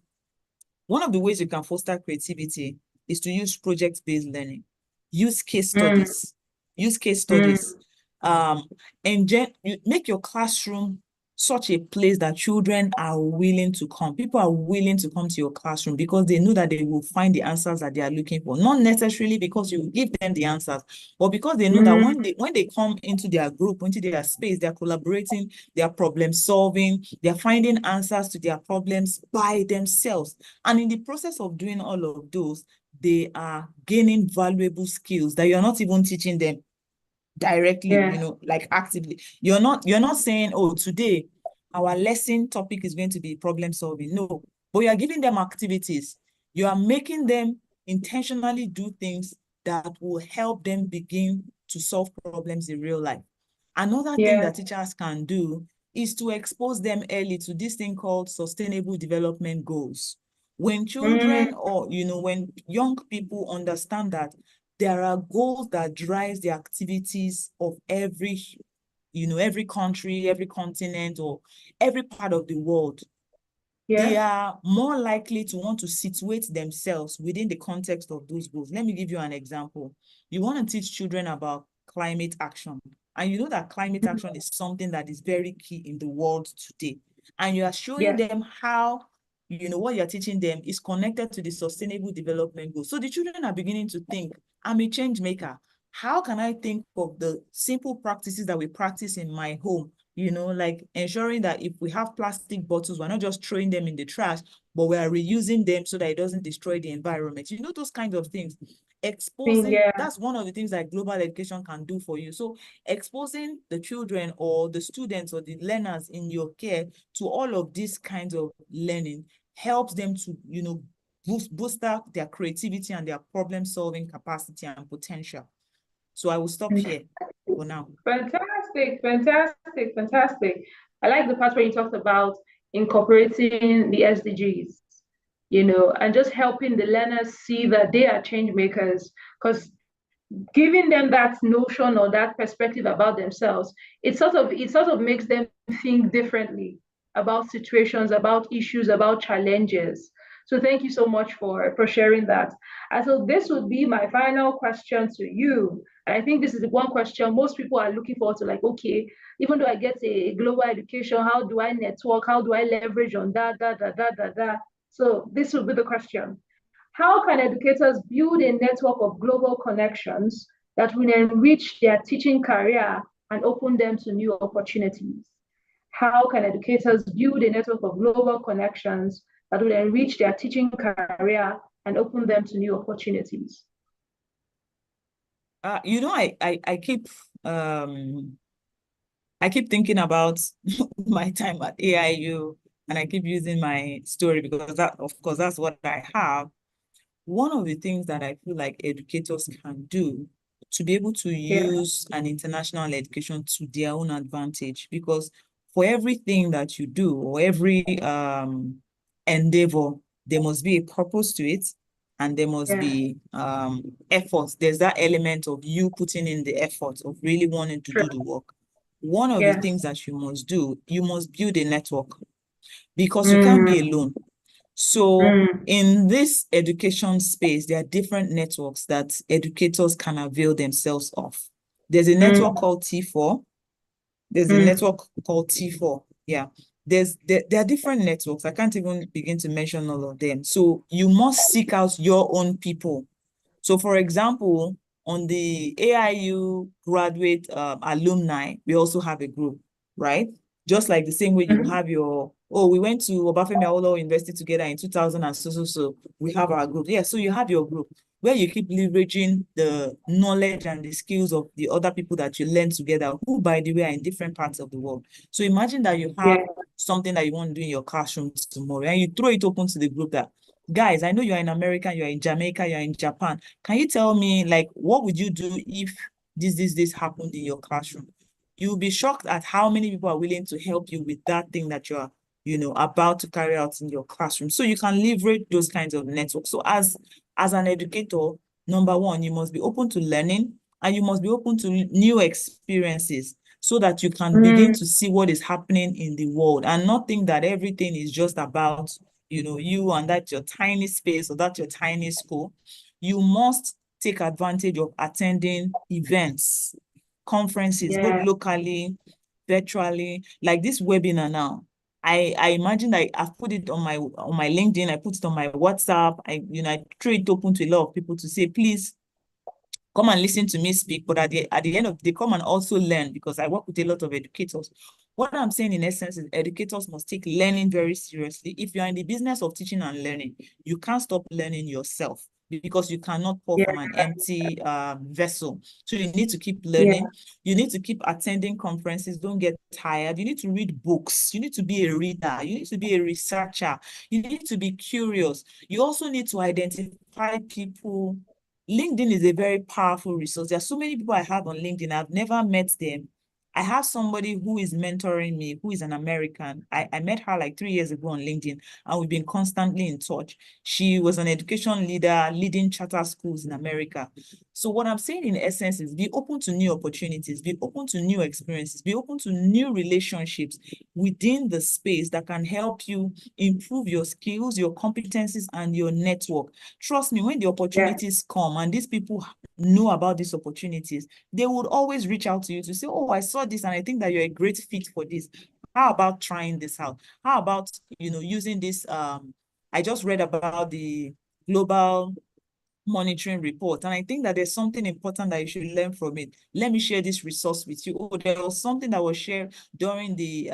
one of the ways you can foster creativity is to use project-based learning, use case Mm, studies, use case mm, studies, and you make your classroom such a place that children are willing to come. People are willing to come to your classroom because they know that they will find the answers that they are looking for. Not necessarily because you give them the answers, but because they know that mm, when they come into their group, into their space, they're collaborating, they're problem solving, they're finding answers to their problems by themselves. And in the process of doing all of those, they are gaining valuable skills that you're not even teaching them directly, yeah. like actively. You're not saying, oh, today our lesson topic is going to be problem solving. No, but you are giving them activities. You are making them intentionally do things that will help them begin to solve problems in real life. Another thing Yeah. that teachers can do is to expose them early to this thing called sustainable development goals. When Mm, children or, when young people understand that there are goals that drive the activities of every country, every continent, or every part of the world, they yeah. are more likely to want to situate themselves within the context of those goals. Let me give you an example. You want to teach children about climate action, and you know that climate action is something that is very key in the world today. And you are showing Yeah. them how, what you're teaching them is connected to the sustainable development goals. So the children are beginning to think, I'm a change maker. How can I think of the simple practices that we practice in my home, like ensuring that if we have plastic bottles, we're not just throwing them in the trash, but we are reusing them so that it doesn't destroy the environment. Those kinds of things. Exposing, Yeah. that's one of the things that global education can do for you. So exposing the children or the students or the learners in your care to all of these kinds of learning helps them to, boost up their creativity and their problem solving capacity and potential. So I will stop here for now. Fantastic, fantastic, fantastic. I like the part where you talked about incorporating the SDGs, and just helping the learners see that they are change makers. Because giving them that notion or that perspective about themselves, it sort of makes them think differently about situations, about issues, about challenges. So thank you so much for sharing that. And so this would be my final question to you. And I think this is the one question most people are looking forward to, like, okay, even though I get a global education, how do I network? How do I leverage on that, da, da, da, da, da? So this will be the question. How can educators build a network of global connections that will enrich their teaching career and open them to new opportunities? How can educators build a network of global connections that will enrich their teaching career and open them to new opportunities? I keep thinking about my time at AIU, and I keep using my story because that, of course, that's what I have. One of the things that I feel like educators can do to be able to Yeah, use an international education to their own advantage, because for everything that you do or every endeavor, there must be a purpose to it, and there must yeah, be effort. There's that element of you putting in the effort of really wanting to true. do the work. One of the Yeah. things that you must do, you must build a network because you can't be Mm, alone. So mm, in this education space, there are different networks that educators can avail themselves of. There's a network mm, called T4. There's a mm. network called T4. Yeah. There are different networks. I can't even begin to mention all of them. So you must seek out your own people. So for example, on the AIU graduate alumni, we also have a group, right? Just like the same way you Mhm. have your, oh, we went to Obafemi Awolowo University together in 2000 and so we have our group. Yeah, so you have your group where you keep leveraging the knowledge and the skills of the other people that you learn together, who, by the way, are in different parts of the world. So imagine that you have Yeah. something that you want to do in your classroom tomorrow, and you throw it open to the group that, guys, I know you're in America, you're in Jamaica, you're in Japan. Can you tell me, like, what would you do if this happened in your classroom? You'll be shocked at how many people are willing to help you with that thing that you're, about to carry out in your classroom. So you can leverage those kinds of networks. So as an educator, number one, you must be open to learning, and you must be open to new experiences so that you can begin to see what is happening in the world and not think that everything is just about, you and that your tiny space or that your tiny school. You must take advantage of attending events, conferences, both Yeah. locally, virtually, like this webinar now. I imagine I've put it on my LinkedIn, I put it on my WhatsApp, I throw it open to a lot of people to say, please come and listen to me speak, but at the end of the day, come and also learn, because I work with a lot of educators. What I'm saying in essence is educators must take learning very seriously. If you're in the business of teaching and learning, you can't stop learning yourself, because you cannot pour Yeah. from an empty vessel. So you need to keep Yeah. learning. You need to keep attending conferences. Don't get tired. You need to read books. You need to be a reader. You need to be a researcher. You need to be curious. You also need to identify people. LinkedIn is a very powerful resource. There are so many people I have on LinkedIn. I've never met them. I have somebody who is mentoring me, who is an American. I met her like 3 years ago on LinkedIn, and we've been constantly in touch. She was an education leader leading charter schools in America. So what I'm saying in essence is be open to new opportunities, be open to new experiences, be open to new relationships within the space that can help you improve your skills, your competencies, and your network. Trust me, when the Yeah. opportunities come and these people know about these opportunities, they would always reach out to you to say, oh, I saw this and I think that you're a great fit for this. How about trying this out? How about, using this? I just read about the global monitoring report, and I think that there's something important that you should learn from it. Let me share this resource with you. Oh, there was something that was shared during the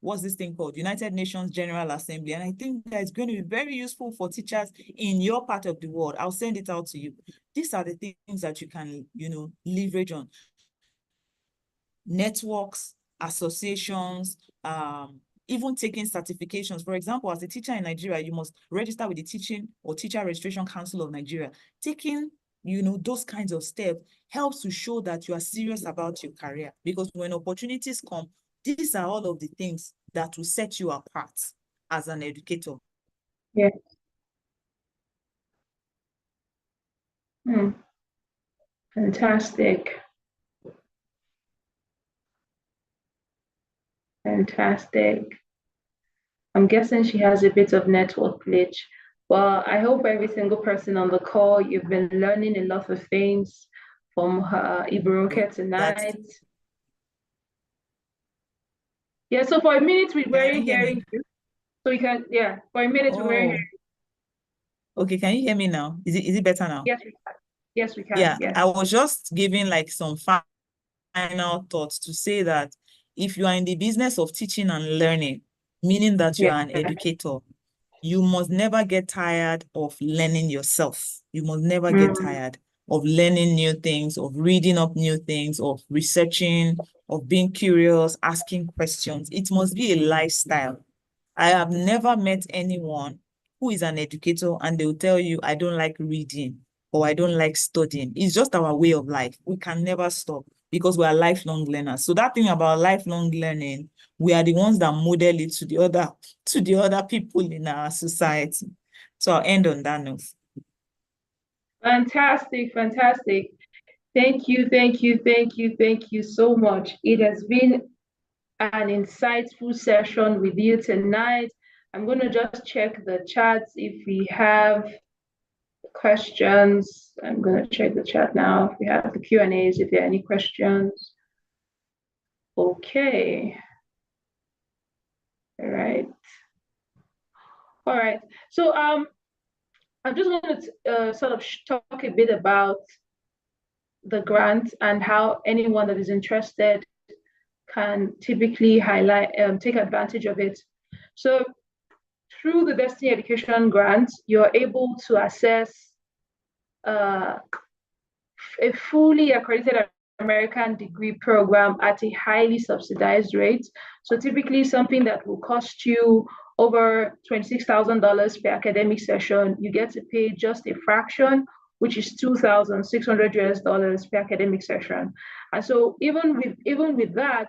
what's this thing called, United Nations General Assembly, and I think that it's going to be very useful for teachers in your part of the world. I'll send it out to you. These are the things that you can, leverage on: networks, associations, even taking certifications. For example, as a teacher in Nigeria, you must register with the Teaching or Teacher Registration Council of Nigeria. Taking, those kinds of steps helps to show that you are serious about your career, because when opportunities come, these are all of the things that will set you apart as an educator. Yeah. Hmm. Fantastic. Fantastic. I'm guessing she has a bit of network glitch. Well, I hope every single person on the call, you've been learning a lot of things from Iburoke That's, tonight. Yeah, so for a minute we can weren't you hear me? hearing you. So we can, yeah, for a minute we weren't Oh, hearing. okay. Can you hear me now? Is it better now? Yes, we can. Yes, we can. Yeah, Yes. I was just giving like some final thoughts to say that if you are in the business of teaching and learning, meaning that you Yeah. are an educator, you must never get tired of learning yourself. You must never get Mm, tired of learning new things, of reading up new things, of researching, of being curious, asking questions. It must be a lifestyle. I have never met anyone who is an educator and they will tell you, I don't like reading or I don't like studying. It's just our way of life. We can never stop because we are lifelong learners. So that thing about lifelong learning, we are the ones that model it to the other people in our society. So I'll end on that note. fantastic, fantastic. Thank you, thank you, thank you, thank you so much. It has been an insightful session with you tonight. I'm going to just check the chats if we have questions. I'm going to check the chat now if we have the Q&As, if there are any questions. Okay. All right. All right. So I'm just going to sort of talk a bit about the grant and how anyone that is interested can typically take advantage of it. So through the Destiny Education grant, you're able to access a fully accredited American degree program at a highly subsidized rate. So typically something that will cost you over $26,000 per academic session, you get to pay just a fraction, which is $2,600 per academic session. And so even with that,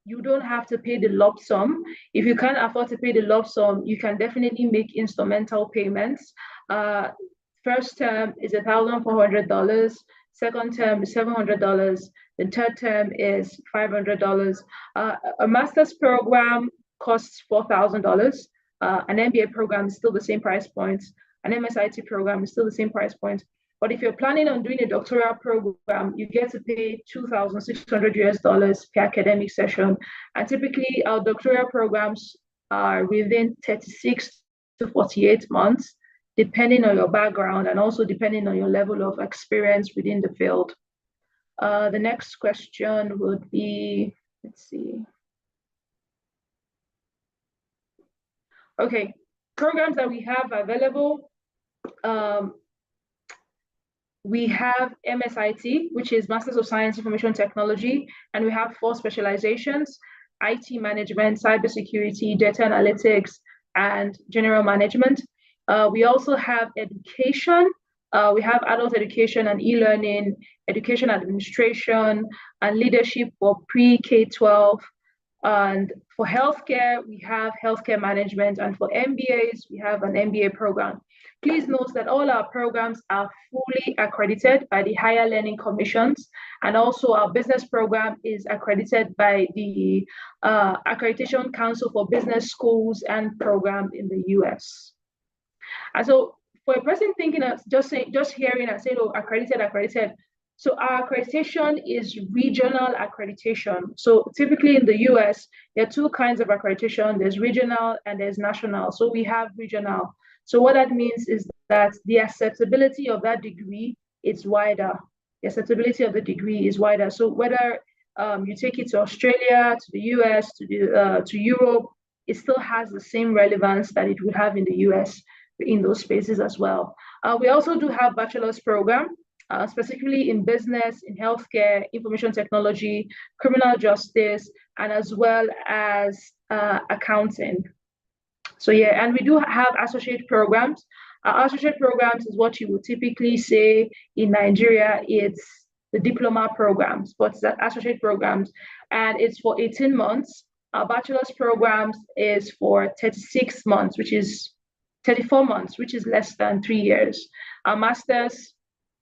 you don't have to pay the lump sum. If you can't afford to pay the lump sum, you can definitely make instrumental payments. First term is $1,400. Second term is $700. The third term is $500. A master's program costs $4,000. An MBA program is still the same price point. An MSIT program is still the same price point. But if you're planning on doing a doctoral program, you get to pay $2,600 per academic session. And typically, our doctoral programs are within 36 to 48 months, depending on your background and also depending on your level of experience within the field. The next question would be, let's see. Okay, programs that we have available. We have MSIT, which is Masters of Science Information Technology, and we have 4 specializations: IT management, cybersecurity, data analytics, and general management. We also have education. We have adult education and e-learning, education administration, and leadership for pre-K-12. And for healthcare, we have healthcare management. And for MBAs, we have an MBA program. Please note that all our programs are fully accredited by the Higher Learning Commissions. And also our business program is accredited by the Accreditation Council for Business Schools and Programs in the US. And so for a person thinking of just hearing and saying, oh, accredited. So our accreditation is regional accreditation. So typically in the US, there are 2 kinds of accreditation. There's regional and there's national. So we have regional. So what that means is that the acceptability of that degree is wider. The acceptability of the degree is wider. So whether you take it to Australia, to the US, to Europe, it still has the same relevance that it would have in the US in those spaces as well. We also do have bachelor's program, specifically in business, in healthcare, information technology, criminal justice, and as well as accounting. So yeah, and we do have associate programs. Associate programs is what you would typically say in Nigeria, it's the diploma programs, but it's the associate programs, and it's for 18 months. Our bachelor's programs is for 36 months, which is 34 months, which is less than 3 years. Our master's,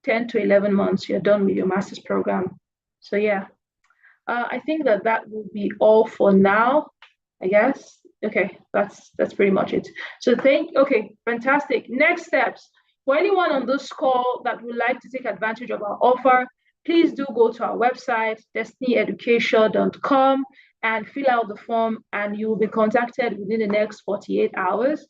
10 to 11 months, you're done with your master's program. So yeah, I think that will be all for now, I guess. Okay, that's pretty much it. So okay, fantastic. Next steps. For anyone on this call that would like to take advantage of our offer, please do go to our website, destinyeducation.com, and fill out the form, and you will be contacted within the next 48 hours.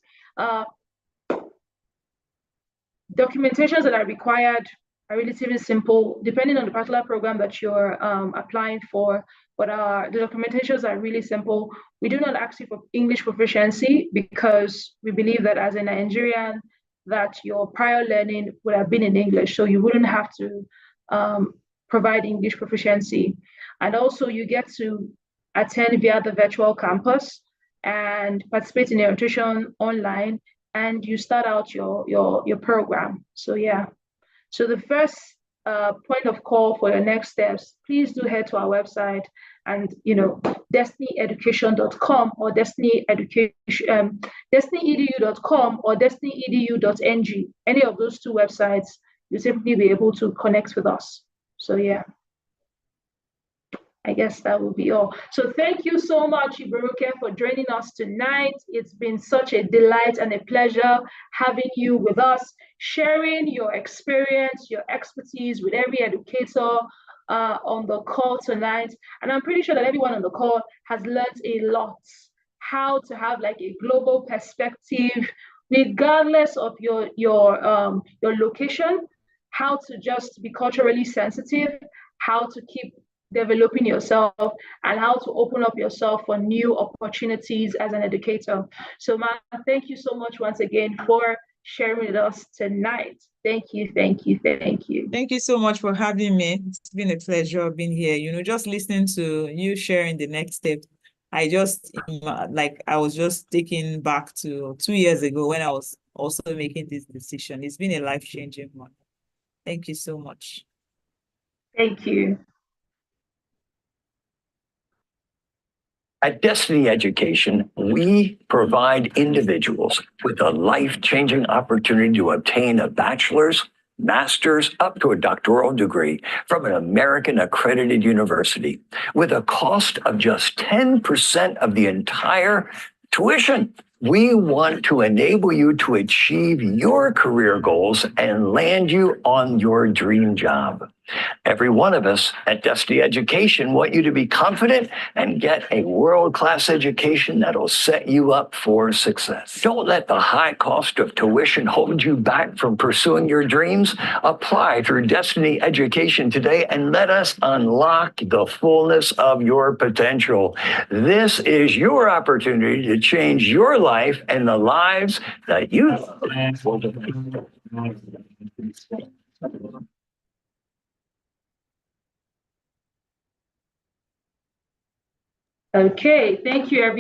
Documentations that are required are relatively simple, depending on the particular program that you're applying for. But the documentations are really simple. We do not ask you for English proficiency because we believe that as a Nigerian, that your prior learning would have been in English, so you wouldn't have to provide English proficiency. And also you get to attend via the virtual campus and participate in orientation online, and you start out your program. So yeah. So the first point of call for your next steps, please do head to our website and destinyeducation.com or destinyedu.com or destinyedu.ng. Any of those 2 websites, you'll simply be able to connect with us. So yeah. I guess that will be all. So thank you so much, Iberuke, for joining us tonight. It's been such a delight and a pleasure having you with us, sharing your experience, your expertise with every educator on the call tonight. And I'm pretty sure that everyone on the call has learned a lot, how to have like a global perspective, regardless of your location, how to just be culturally sensitive, how to keep developing yourself and how to open up yourself for new opportunities as an educator. So, Ma, thank you so much once again for sharing with us tonight. Thank you, thank you, thank you. Thank you so much for having me. It's been a pleasure being here. You know, just listening to you sharing the next step. I was just taken back to 2 years ago when I was also making this decision. It's been a life-changing one. Thank you so much. Thank you. At Destiny Education, we provide individuals with a life-changing opportunity to obtain a bachelor's, master's, up to a doctoral degree from an American accredited university with a cost of just 10% of the entire tuition. We want to enable you to achieve your career goals and land you on your dream job. Every one of us at Destiny Education want you to be confident and get a world-class education that'll set you up for success. Don't let the high cost of tuition hold you back from pursuing your dreams. Apply through Destiny Education today and let us unlock the fullness of your potential. This is your opportunity to change your life and the lives that you love. Okay, thank you, everyone.